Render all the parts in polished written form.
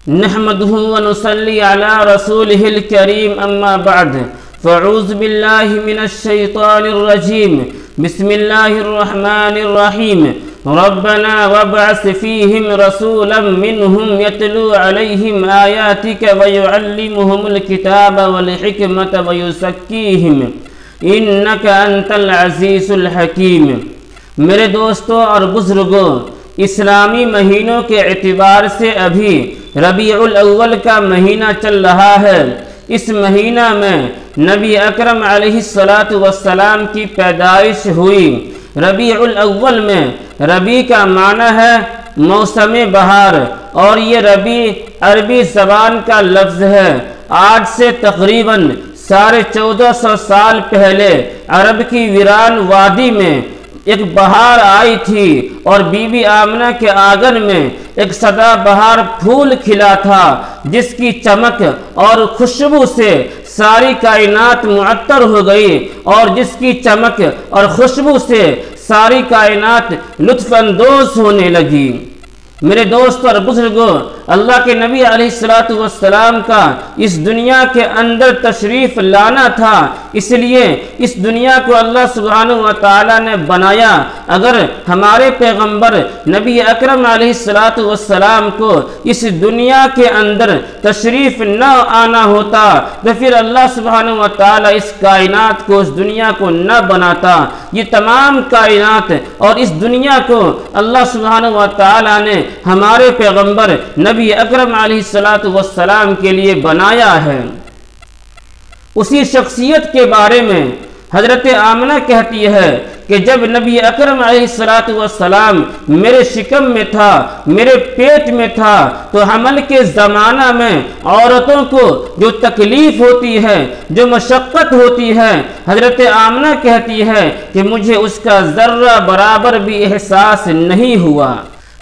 نحمده ونصلي على رسوله الكريم أما بعد فأعوذ بالله من الشيطان الرجيم بسم الله الرحمن الرحيم ربنا وابعث فيهم رسولا منهم يتلو عليهم آياتك ويعلمهم الكتاب والحكمة ويزكيهم إنك أنت العزيز الحكيم۔ میرے دوستوں اور بزرگوں، اسلامی مہینوں کے اعتبار سے ابھی ربیع الاول کا مہینہ چل رہا ہے۔ اس مہینہ میں نبی اکرم علیہ السلام کی پیدائش ہوئی۔ ربیع الاول میں ربیع کا معنی ہے موسم بہار، اور یہ ربیع عربی زبان کا لفظ ہے۔ آج سے تقریباً 1450 سال پہلے عرب کی ویران وادی میں ایک بہار آئی تھی، اور بی بی آمنہ کے آنگن میں ایک سدا بہار پھول کھلا تھا، جس کی چمک اور خوشبو سے ساری کائنات معطر ہو گئی، اور جس کی چمک اور خوشبو سے ساری کائنات لطف اندوز ہونے لگی۔ میرے دوستوں اور بزرگوں، اللہ کے نبی علیہ السلام کا اس دنیا کے اندر تشریف لانا تھا، اس لیے اس دنیا کو اللہ سبحانہ و تعالی نے بنایا۔ اگر ہمارے پیغمبر نبی اکرم علیہ السلام کو اس دنیا کے اندر تشریف نہ آنا ہوتا تو پھر اللہ سبحانہ و تعالی اس کائنات کو، اس دنیا کو نہ بناتا۔ یہ تمام کائنات اور اس دنیا کو اللہ سبحانہ و تعالی نے ہمارے پیغمبر نبی اکرم علیہ السلام کے لیے بنایا ہے۔ اسی شخصیت کے بارے میں حضرت آمنہ کہتی ہے کہ جب نبی اکرم علیہ السلام میرے شکم میں تھا، میرے پیٹ میں تھا، تو حمل کے زمانہ میں عورتوں کو جو تکلیف ہوتی ہے، جو مشقت ہوتی ہے، حضرت آمنہ کہتی ہے کہ مجھے اس کا ذرہ برابر بھی احساس نہیں ہوا۔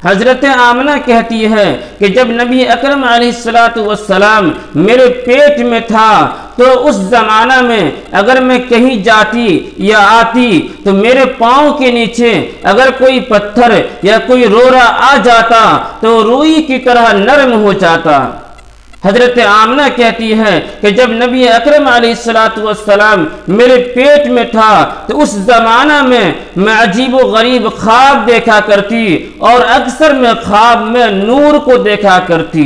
حضرت آمنہ کہتی ہے کہ جب نبی اکرم علیہ السلام میرے پیٹ میں تھا تو اس زمانہ میں اگر میں کہیں جاتی یا آتی تو میرے پاؤں کے نیچے اگر کوئی پتھر یا کوئی رورا آ جاتا تو روئی کی طرح نرم ہو جاتا۔ حضرت آمنہ کہتی ہے کہ جب نبی اکرم علیہ السلام میرے پیٹ میں تھا تو اس زمانہ میں عجیب و غریب خواب دیکھا کرتی، اور اکثر میں خواب میں نور کو دیکھا کرتی۔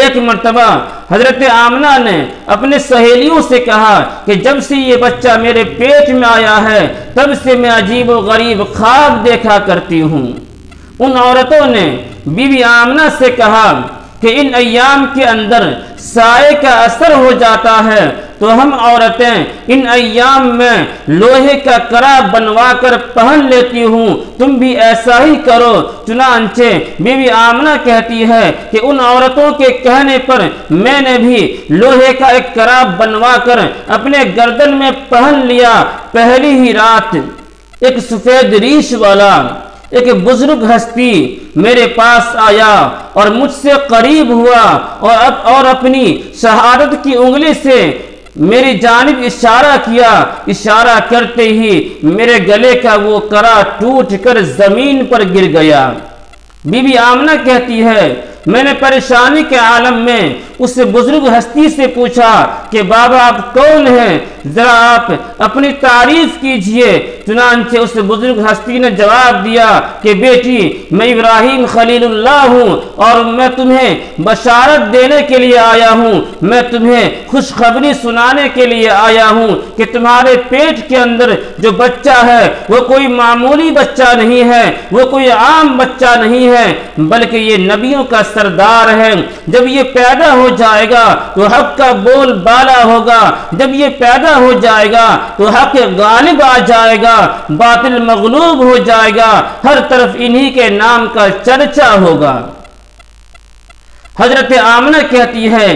ایک مرتبہ حضرت آمنہ نے اپنے سہیلیوں سے کہا کہ جب سے یہ بچہ میرے پیٹ میں آیا ہے تب سے میں عجیب و غریب خواب دیکھا کرتی ہوں۔ ان عورتوں نے بی بی آمنہ سے کہا کہ ان ایام کے اندر سائے کا اثر ہو جاتا ہے تو ہم عورتیں ان ایام میں لوہے کا کرا بنوا کر پہن لیتی ہوں، تم بھی ایسا ہی کرو۔ چنانچہ بی بی آمنہ کہتی ہے کہ ان عورتوں کے کہنے پر میں نے بھی لوہے کا ایک کرا بنوا کر اپنے گردن میں پہن لیا۔ پہلی ہی رات ایک سفید ریش والا ایک بزرگ ہستی میرے پاس آیا اور مجھ سے قریب ہوا اور اپنی شہادت کی انگلی سے میری جانب اشارہ کیا۔ اشارہ کرتے ہی میرے گلے کا وہ کرا ٹوٹ کر زمین پر گر گیا۔ بی بی آمنہ کہتی ہے میں نے پریشانی کے عالم میں اس بزرگ ہستی سے پوچھا کہ بابا آپ کون ہیں، ذرا آپ اپنی تعریف کیجئے۔ چنانچہ اس بزرگ ہستی نے جواب دیا کہ بیٹی میں ابراہیم خلیل اللہ ہوں، اور میں تمہیں بشارت دینے کے لیے آیا ہوں، میں تمہیں خوشخبری سنانے کے لیے آیا ہوں کہ تمہارے پیٹ کے اندر جو بچہ ہے وہ کوئی معمولی بچہ نہیں ہے، وہ کوئی عام بچہ نہیں ہے، بلکہ یہ نبیوں کا سردار ہے۔ جب یہ پیدا ہو جائے گا تو حق کا بول بالا ہوگا، جب یہ پیدا ہو جائے گا تو حق غالب آ جائے گا، باطل مغلوب ہو جائے گا، ہر طرف انہی کے نام کا چرچا ہوگا۔ حضرت آمنہ کہتی ہے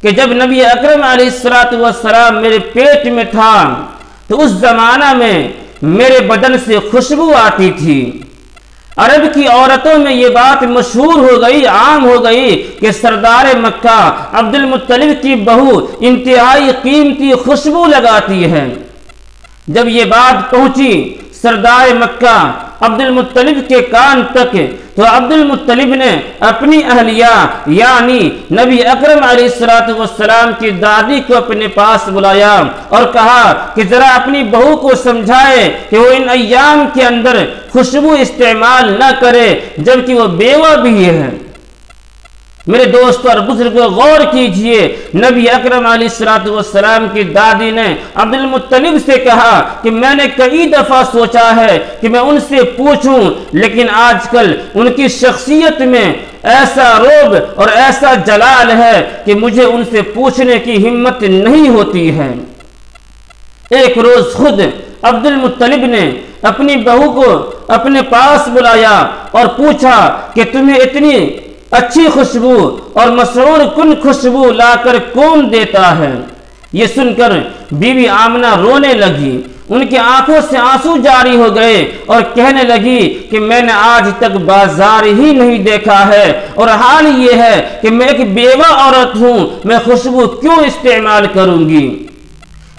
کہ جب نبی اکرم علیہ السلام میرے پیٹ میں تھا تو اس زمانہ میں میرے بدن سے خوشبو آتی تھی۔ عرب کی عورتوں میں یہ بات مشہور ہو گئی، عام ہو گئی کہ سردار مکہ عبد المطلب کی بہو انتہائی قیمتی خوشبو لگاتی ہے۔ جب یہ بات پہنچی سردار مکہ عبد المطلب کے کان تک تو عبد المطلب نے اپنی اہلیہ یعنی نبی اکرم علیہ السلام کی دادی کو اپنے پاس بلایا اور کہا کہ ذرا اپنی بہو کو سمجھائے کہ وہ ان ایام کے اندر خوشبو استعمال نہ کرے جبکہ وہ بیوہ بھی ہے۔ میرے دوستوں اور بزرگوں غور کیجئے، نبی اکرم علیہ السلام کی دادی نے عبد المطلب سے کہا کہ میں نے کئی دفعہ سوچا ہے کہ میں ان سے پوچھوں، لیکن آج کل ان کی شخصیت میں ایسا روب اور ایسا جلال ہے کہ مجھے ان سے پوچھنے کی ہمت نہیں ہوتی ہے۔ ایک روز خود عبد المطلب نے اپنی بہو کو اپنے پاس بلایا اور پوچھا کہ تمہیں اتنی اچھی خوشبو اور مسرور کن خوشبو لا کر کون دیتا ہے؟ یہ سن کر بی بی آمنہ رونے لگی، ان کی آنکھوں سے آنسو جاری ہو گئے اور کہنے لگی کہ میں نے آج تک بازار ہی نہیں دیکھا ہے، اور حال یہ ہے کہ میں ایک بیوہ عورت ہوں، میں خوشبو کیوں استعمال کروں گی؟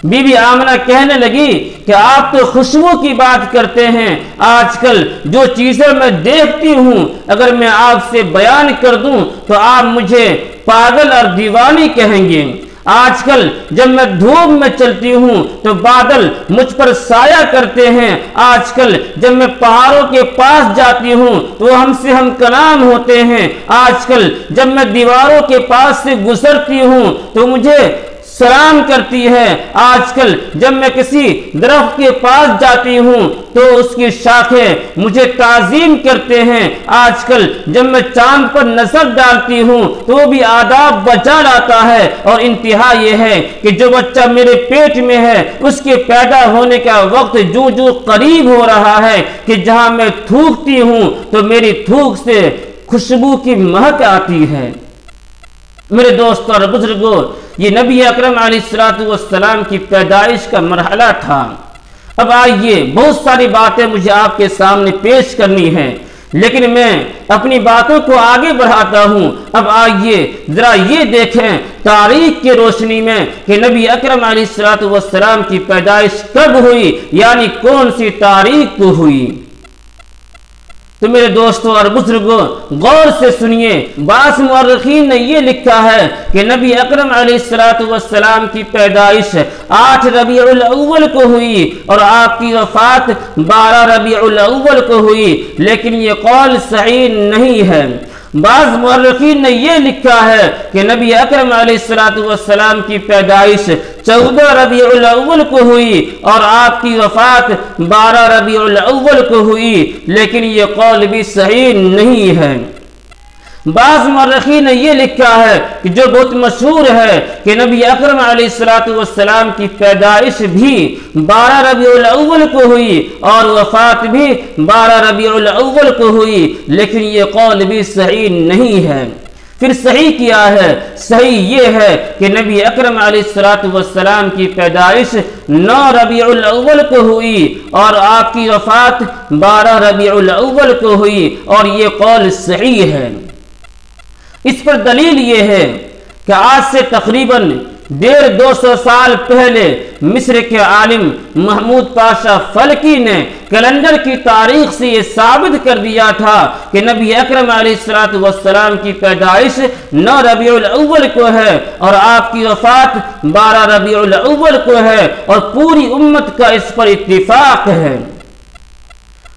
بی بی آمنہ کہنے لگی کہ آپ تو خوشبو کی بات کرتے ہیں، آج کل جو چیزیں میں دیکھتی ہوں اگر میں آپ سے بیان کر دوں تو آپ مجھے پاگل اور دیوانی کہیں گے۔ آج کل جب میں دھوپ میں چلتی ہوں تو بادل مجھ پر سایہ کرتے ہیں، آج کل جب میں پہاڑوں کے پاس جاتی ہوں تو وہ ہم سے ہم کلام ہوتے ہیں، آج کل جب میں دیواروں کے پاس سے گزرتی ہوں تو مجھے سلام کرتی ہے، آج کل جب میں کسی درخت کے پاس جاتی ہوں تو اس کی شاخیں مجھے تعظیم کرتے ہیں، آج کل جب میں چاند پر نظر ڈالتی ہوں تو وہ بھی آداب بجا لاتا ہے، اور انتہا یہ ہے کہ جو بچہ میرے پیٹ میں ہے اس کے پیدا ہونے کا وقت جو قریب ہو رہا ہے کہ جہاں میں تھوکتی ہوں تو میری تھوک سے خوشبو کی مہک آتی ہے۔ میرے دوستوں اور بزرگوں، یہ نبی اکرم علیہ السلام کی پیدائش کا مرحلہ تھا۔ اب آئیے، بہت ساری باتیں مجھے آپ کے سامنے پیش کرنی ہیں، لیکن میں اپنی باتوں کو آگے بڑھاتا ہوں۔ اب آئیے ذرا یہ دیکھیں تاریخ کی روشنی میں کہ نبی اکرم علیہ السلام کی پیدائش کب ہوئی، یعنی کون سی تاریخ کو ہوئی۔ تو میرے دوستوں اور بزرگوں غور سے سنیے، بعض مورخین نے یہ لکھا ہے کہ نبی اکرم علیہ السلام کی پیدائش 8 ربیع الاول کو ہوئی اور آپ کی وفات 12 ربیع الاول کو ہوئی، لیکن یہ قول صحیح نہیں ہے۔ بعض مورخین نے یہ لکھا ہے کہ نبی اکرم علیہ السلام کی پیدائش 14 ربیع الاول کو ہوئی اور آپ کی وفات 12 ربیع الاول کو ہوئی، لیکن یہ قول بھی صحیح نہیں ہے۔ بعض مورخین نے یہ لکھا ہے کہ جو بہت مشہور ہے کہ نبی اکرم علیہ السلام کی پیدائش بھی 12 ربیع الاول کو ہوئی اور وفات بھی 12 ربیع الاول کو ہوئی، لیکن یہ قول بھی صحیح نہیں ہے۔ پھر صحیح کیا ہے؟ صحیح یہ ہے کہ نبی اکرم علیہ السلام کی پیدائش 9 ربیع الاول کو ہوئی اور آپ کی وفات 12 ربیع الاول کو ہوئی، اور یہ قول صحیح ہے۔ اس پر دلیل یہ ہے کہ آج سے تقریباً 150 سال پہلے مصر کے عالم محمود پاشا فلکی نے کیلنڈر کی تاریخ سے یہ ثابت کر دیا تھا کہ نبی اکرم علیہ السلام کی پیدائش 9 ربیع الاول کو ہے اور آپ کی وفات 12 ربیع الاول کو ہے، اور پوری امت کا اس پر اتفاق ہے۔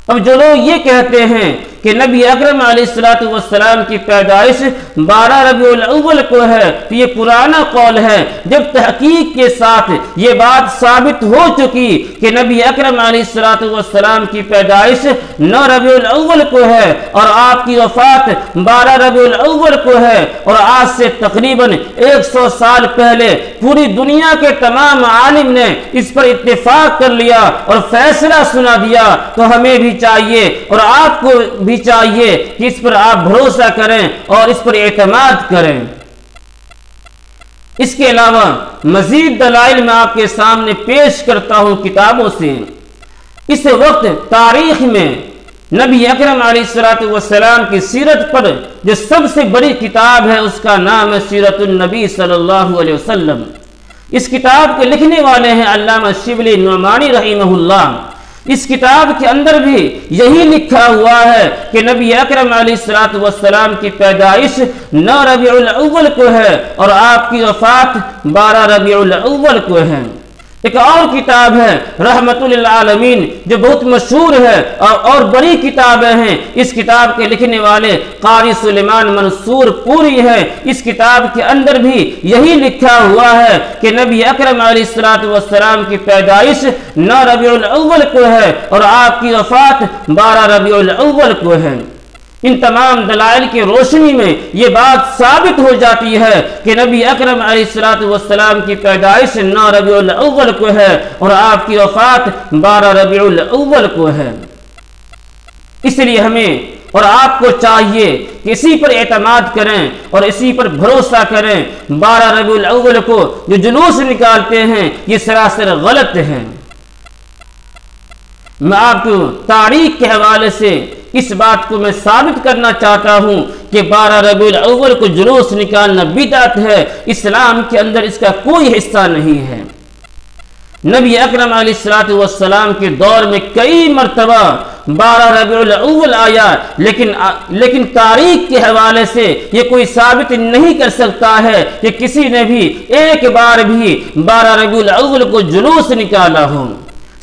اب جو لوگ یہ کہتے ہیں کہ نبی اکرم علیہ السلام کی پیدائش 12 ربیع الاول کو ہے تو یہ پرانا قول ہے، جب تحقیق کے ساتھ یہ بات ثابت ہو چکی کہ نبی اکرم علیہ السلام کی پیدائش 9 ربیع الاول کو ہے اور آپ کی وفات 12 ربیع الاول کو ہے، اور آج سے تقریباً 100 سال پہلے پوری دنیا کے تمام عالم نے اس پر اتفاق کر لیا اور فیصلہ سنا دیا، تو ہمیں بھی چاہیے اور آپ کو بھی چاہیے کہ اس پر آپ بھروسہ کریں اور اس پر اعتماد کریں۔ اس کے علاوہ مزید دلائل میں آپ کے سامنے پیش کرتا ہوں کتابوں سے۔ اس وقت تاریخ میں نبی اکرم علیہ السلام کی سیرت پر جو سب سے بڑی کتاب ہے اس کا نام ہے سیرت النبی صلی اللہ علیہ وسلم۔ اس کتاب کے لکھنے والے ہیں علامہ شبلی نعمانی رحمہ اللہ۔ اس کتاب کے اندر بھی یہی لکھا ہوا ہے کہ نبی اکرم علیہ الصلوۃ والسلام کی پیدائش 9 ربیع الاول کو ہے اور آپ کی وفات 12 ربیع الاول کو ہے۔ ایک اور کتاب ہے رحمت للعالمین جو بہت مشہور ہے اور بڑی کتابیں ہیں، اس کتاب کے لکھنے والے قاری سلیمان منصور پوری ہے۔ اس کتاب کے اندر بھی یہی لکھا ہوا ہے کہ نبی اکرم علیہ الصلوۃ والسلام کی پیدائش 9 ربیع الاول کو ہے اور آپ کی وفات 12 ربیع الاول کو ہے۔ ان تمام دلائل کی روشنی میں یہ بات ثابت ہو جاتی ہے کہ نبی اکرم علیہ الصلوۃ والسلام کی پیدائش 9 ربیع الاول کو ہے اور آپ کی وفات 12 ربیع الاول کو ہے۔ اس لیے ہمیں اور آپ کو چاہیے کہ اسی پر اعتماد کریں اور اسی پر بھروسہ کریں۔ 12 ربیع الاول کو جو جلوس نکالتے ہیں یہ سراسر غلط ہے۔ میں آپ کو تاریخ کے حوالے سے اس بات کو میں ثابت کرنا چاہتا ہوں کہ 12 ربیع الاول کو جلوس نکالنا بدعت ہے، اسلام کے اندر اس کا کوئی حصہ نہیں ہے۔ نبی اکرم علیہ الصلوۃ والسلام کے دور میں کئی مرتبہ 12 ربیع الاول آیا، لیکن تاریخ کے حوالے سے یہ کوئی ثابت نہیں کر سکتا ہے کہ کسی نے بھی ایک بار بھی 12 ربیع الاول کو جلوس نکالا ہو۔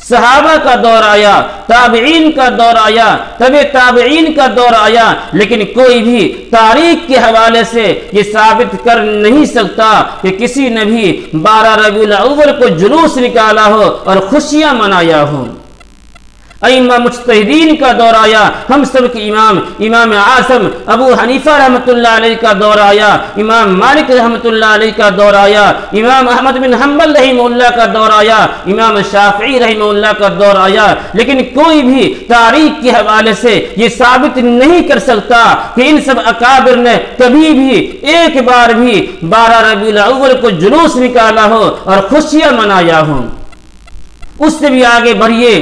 صحابہ کا دور آیا، تابعین کا دور آیا، تبع تابعین کا دور آیا، لیکن کوئی بھی تاریخ کے حوالے سے یہ ثابت کر نہیں سکتا کہ کسی نے بھی 12 ربیع الاول کو جلوس نکالا ہو اور خوشیاں منایا ہو۔ ائمہ مجتہدین کا دور آیا، ہم سب کے امام اعظم ابو حنیفہ رحمۃ اللہ علیہ کا دور آیا، امام مالک رحمۃ اللہ علیہ کا دور آیا، امام احمد بن حنبل رحمہ اللہ کا دور آیا، امام شافعی رحمہ اللہ کا دور آیا، لیکن کوئی بھی تاریخ کے حوالے سے یہ ثابت نہیں کر سکتا کہ ان سب اکابر نے کبھی بھی ایک بار بھی 12 ربیع الاول کو جلوس نکالا ہو اور خوشیاں منایا ہو۔ اس سے بھی آگے بڑھیے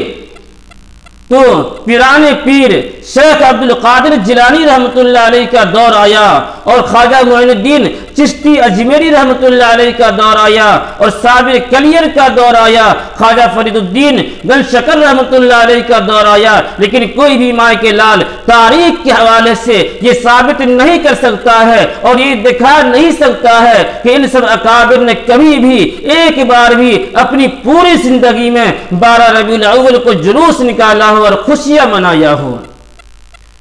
تو پیران پیر شیخ عبد القادر جیلانی رحمۃ اللہ علیہ کا دور آیا اور خواجہ معین الدین چشتی اجمیری رحمۃ اللہ علیہ کا دور آیا اور صابر کلیر کا دور آیا، خواجہ فرید الدین گن شکر رحمۃ اللہ علیہ کا دور آیا، لیکن کوئی بھی مائی کے لال تاریخ کے حوالے سے یہ ثابت نہیں کر سکتا ہے اور یہ دکھا نہیں سکتا ہے کہ ان سب اکابر نے کبھی بھی ایک بار بھی اپنی پوری زندگی میں 12 ربیع الاول کو جلوس نکالا ہو اور خوشیاں منایا ہو۔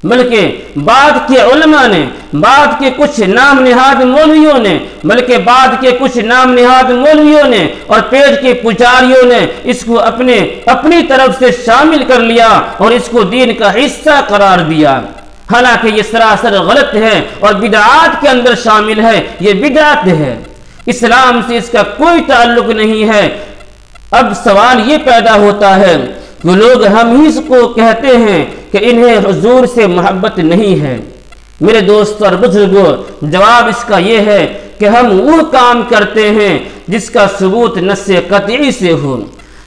بلکہ بعد کے علماء نے، بعد کے کچھ نام نہاد مولویوں نے، اور پیٹ کے پجاریوں نے اس کو اپنی طرف سے شامل کر لیا اور اس کو دین کا حصہ قرار دیا، حالانکہ یہ سراسر غلط ہے اور بدعات کے اندر شامل ہے، یہ بدعت ہے، اسلام سے اس کا کوئی تعلق نہیں ہے۔ اب سوال یہ پیدا ہوتا ہے کہ لوگ ہم ہی کو کہتے ہیں کہ انہیں حضور سے محبت نہیں ہے۔ میرے دوستوں اور بزرگوں، جواب اس کا یہ ہے کہ ہم وہ کام کرتے ہیں جس کا ثبوت نص قطعی سے ہو،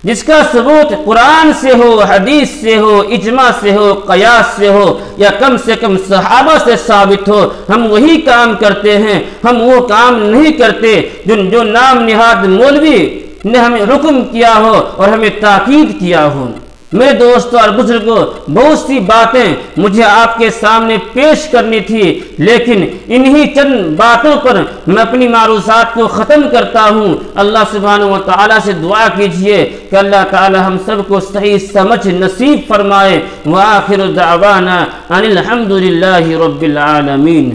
جس کا ثبوت قرآن سے ہو، حدیث سے ہو، اجماع سے ہو، قیاس سے ہو، یا کم سے کم صحابہ سے ثابت ہو، ہم وہی کام کرتے ہیں۔ ہم وہ کام نہیں کرتے جو نام نہاد مولوی نے ہمیں حکم کیا ہو اور ہمیں تاکید کیا ہو۔ میرے دوستوں اور بزرگوں، بہت سی باتیں مجھے آپ کے سامنے پیش کرنی تھی، لیکن انہی چند باتوں پر میں اپنی معروضات کو ختم کرتا ہوں۔ اللہ سبحانہ و تعالیٰ سے دعا کیجئے کہ اللہ تعالی ہم سب کو صحیح سمجھ نصیب فرمائے۔ وآخر دعوانا ان الحمد للہ رب العالمین۔